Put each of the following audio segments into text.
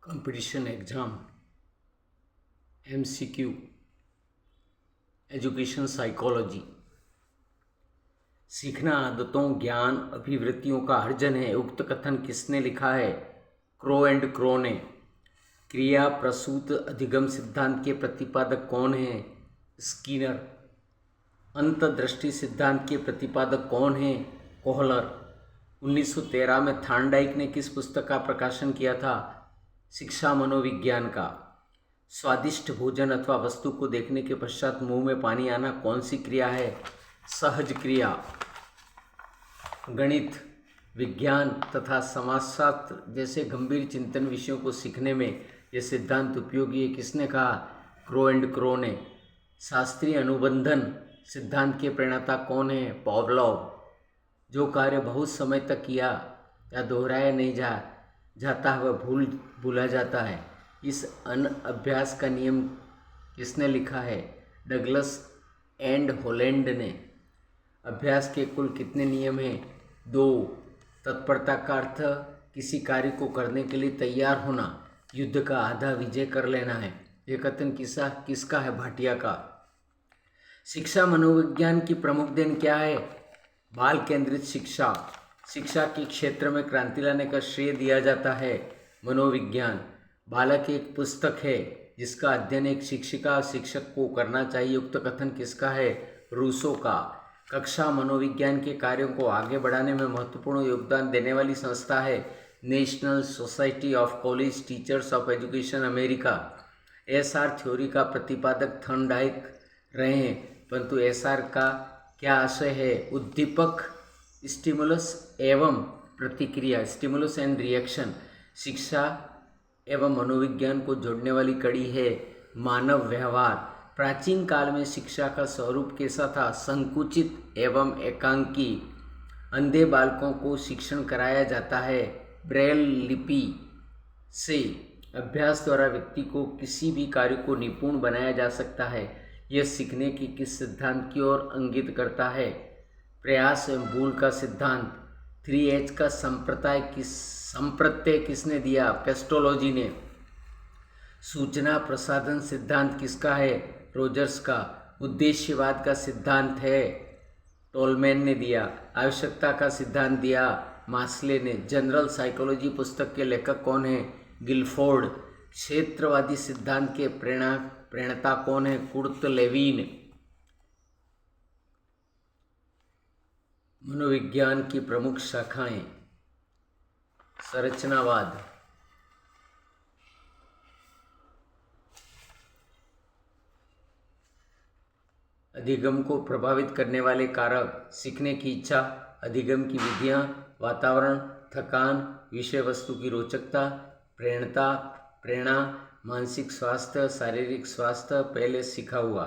Competition exam MCQ education psychology. सीखना आदतों, ज्ञान, अभिवृत्तियों का अर्जन है। उक्त कथन किसने लिखा है? क्रो एंड क्रो ने। क्रिया प्रसूत अधिगम सिद्धांत के प्रतिपादक कौन हैं? स्किनर। अंतर्दृष्टि सिद्धांत के प्रतिपादक कौन हैं? कोहलर। 1913 में थार्नडाइक ने किस पुस्तक का प्रकाशन किया था? शिक्षा मनोविज्ञान का। स्वादिष्ट भोजन अथवा वस्तु को देखने के पश्चात मुंह में पानी आना कौन सी क्रिया है? सहज क्रिया। गणित, विज्ञान तथा समाजशास्त्र जैसे गंभीर चिंतन विषयों को सीखने में यह सिद्धांत उपयोगी है। किसने कहा? क्रो एंड क्रो ने। शास्त्रीय अनुबंधन सिद्धांत के प्रणेता कौन है? पावलोव। जो कार्य बहुत समय तक किया या दोहराया नहीं जाता है वह भूला जाता है। इस अभ्यास का नियम किसने लिखा है? डगलस एंड हॉलैंड ने। अभ्यास के कुल कितने नियम हैं? 2। तत्परता का अर्थ किसी कार्य को करने के लिए तैयार होना। युद्ध का आधा विजय कर लेना है। यह कथन किसका है? भाटिया का। शिक्षा मनोविज्ञान की प्रमुख देन क्या है? बाल केंद्रित शिक्षा। शिक्षा के क्षेत्र में क्रांति लाने का श्रेय दिया जाता है मनोविज्ञान। बालक एक पुस्तक है जिसका अध्ययन एक शिक्षिका और शिक्षक को करना चाहिए। उक्त कथन किसका है? रूसो का। कक्षा मनोविज्ञान के कार्यों को आगे बढ़ाने में महत्वपूर्ण योगदान देने वाली संस्था है national society of college teachers of education America. SR theory का प्रतिपादक थॉर्नडाइक रहे हैं, परंतु SR का क्या आशय है? उद्दीपक, स्टिमुलस एवं प्रतिक्रिया, स्टिमुलस एंड रिएक्शन। शिक्षा एवं मनोविज्ञान को जोड़ने वाली कड़ी है मानव व्यवहार। प्राचीन काल में शिक्षा का स्वरूप कैसा था? संकुचित एवं एकांकी। अंधे बालकों को शिक्षण कराया जाता है ब्रेल लिपि से। अभ्यास द्वारा व्यक्ति को किसी भी कार्य को निपुण बनाया जा सकता है। यह सीखने की किस सिद्धांत की ओर इंगित करता है? प्रयास एवं भूल का सिद्धांत। 3H का संप्रत्यय किसने दिया? पेस्टोलॉजी ने। सूचना प्रसाधन सिद्धांत किसका है? रोजर्स का। उद्देश्यवाद का सिद्धांत है टोलमैन ने दिया। आवश्यकता का सिद्धांत दिया मास्ले ने। जनरल साइकोलॉजी पुस्तक के लेखक कौन है? गिलफोर्ड। क्षेत्रवादी सिद्धांत के प्रणेता कौन है? Kurt Lewin. मनोविज्ञान की प्रमुख शाखाएं। संरचनावाद, अधिगम को प्रभावित करने वाले कारक, सीखने की इच्छा, अधिगम की विधियां, वातावरण, थकान, विषय वस्तु की रोचकता, प्रेरणा, मानसिक स्वास्थ्य, शारीरिक स्वास्थ्य, पहले सीखा हुआ।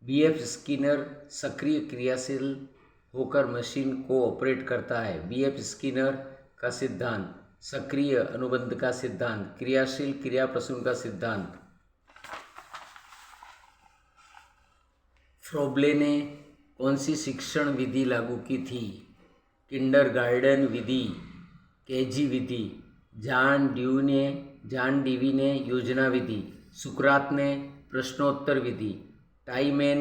BF स्किनर सक्रिय क्रियाशील होकर मशीन को ऑपरेट करता है। BF स्किनर का सिद्धांत। सक्रिय अनुबंध का सिद्धांत। क्रियाशील क्रिया प्रसून का सिद्धांत। फ्रोबले ने कौन सी शिक्षण विधि लागू की थी? किंडरगार्टन विधि, KG विधि। जॉन डीवी ने योजना विधि। सुकरात ने प्रश्नोत्तर विधि। टाइटमैन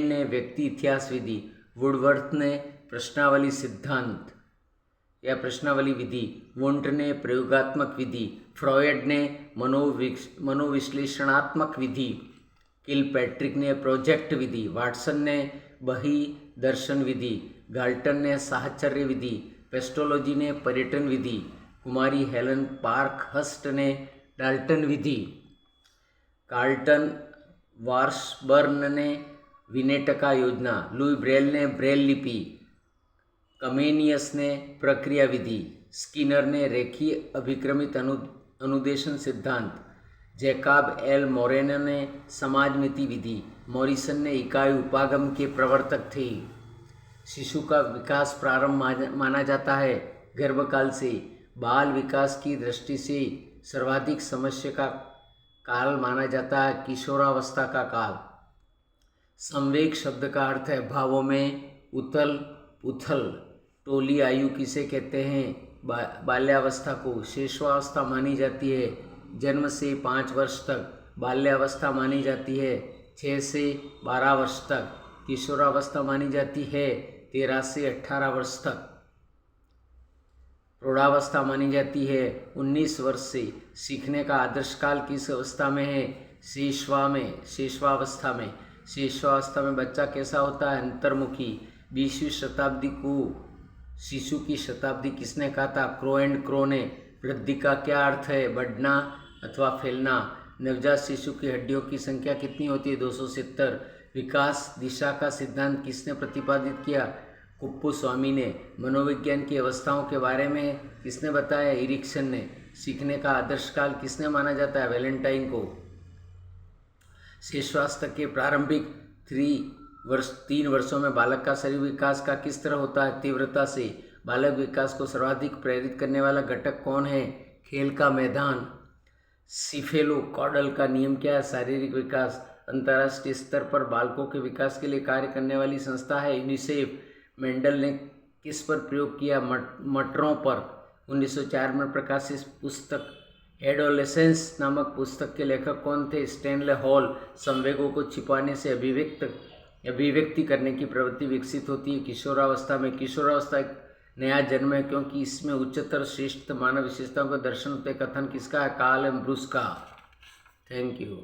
ने व्यक्ति इतिहास विधि। वुडवर्थ ने प्रश्नावली सिद्धांत या प्रश्नावली विधि। वुंट ने प्रयोगात्मक विधि। फ्रॉयड ने मनोविश्लेषणात्मक विधि। किलपैट्रिक ने प्रोजेक्ट विधि। वाटसन ने बही दर्शन विधि। गाल्टन ने साहचर्य विधि। पेस्टोलॉजी ने पर्यटन विधि। कुमारी हेलन पार्कहर्स्ट ने डाल्टन विधि। कार्लटन वार्शबर्न ने विनेटका योजना। लुई ब्रेल ने ब्रेल लिपि। कमेनियस ने प्रक्रिया विधि। स्किनर ने रेखीय अभिक्रमित अनुदेशन सिद्धांत। जैकब एल मोरेनो ने समाजमिति विधि। मॉरिसन ने इकाई उपागम के प्रवर्तक थे। शिशु का विकास प्रारंभ माना जाता है गर्भकाल से। बाल विकास की दृष्टि से सर्वाधिक समस्या का काल माना जाता है किशोरावस्था का काल। संवेग शब्द का अर्थ है भावों में उथल पुथल। टोली आयु किसे कहते हैं? बाल्यावस्था को शैशवावस्था मानी जाती है। जन्म से 5 वर्ष तक बाल्यावस्था मानी जाती है। 6 से 12 वर्ष तक किशोरावस्था मानी जाती है। 13 से 18 वर्ष तक प्रौढ़ावस्था मानी जाती है। 19 वर्ष से सीखने का आदर्श काल किस अवस्था में है? शैशवावस्था में। शैशवावस्था में बच्चा कैसा होता है? अंतर्मुखी। 20वीं शताब्दी को शिशु की शताब्दी किसने कहा था? क्रो एंड क्रो ने। वृद्धि का क्या अर्थ है? बढ़ना अथवा फैलना। नवजात शिशु की हड्डियों की संख्या कितनी होती है? 270। विकास दिशा का सिद्धांत किसने प्रतिपादित किया? कुप्पुस्वामी ने। मनोविज्ञान की अवस्थाओं के बारे में किसने बताया? इरिक्सन ने। सीखने का आदर्श काल किसने माना जाता है? वैलेंटाइन को। शैशवावस्था के प्रारंभिक 3 वर्षों में बालक का शरीर विकास का किस तरह होता है? तीव्रता से। बालक विकास को सर्वाधिक प्रेरित करने वाला घटक कौन है? खेल का मैदान। सिफेलोकॉडल का नियम क्या है? शारीरिक विकास। अंतर्राष्ट्रीय स्तर पर बालकों के विकास के लिए कार्य करने वाली संस्था है यूनिसेफ। मेंडल ने किस पर प्रयोग किया? मटरों पर। 1904 में प्रकाशित पुस्तक एडोलेसेंस नामक पुस्तक के लेखक कौन थे? Stanley hall. संवेगों को छिपाने से अभिव्यक्ति करने की प्रवृत्ति विकसित होती है किशोरावस्था में। किशोरावस्था एक नया जन्म है क्योंकि इसमें उच्चतर श्रेष्ठ मानव विशेषताओं का दर्शन होते। कथन किसका है? कार्ल एम ब्रूस का। Thank you.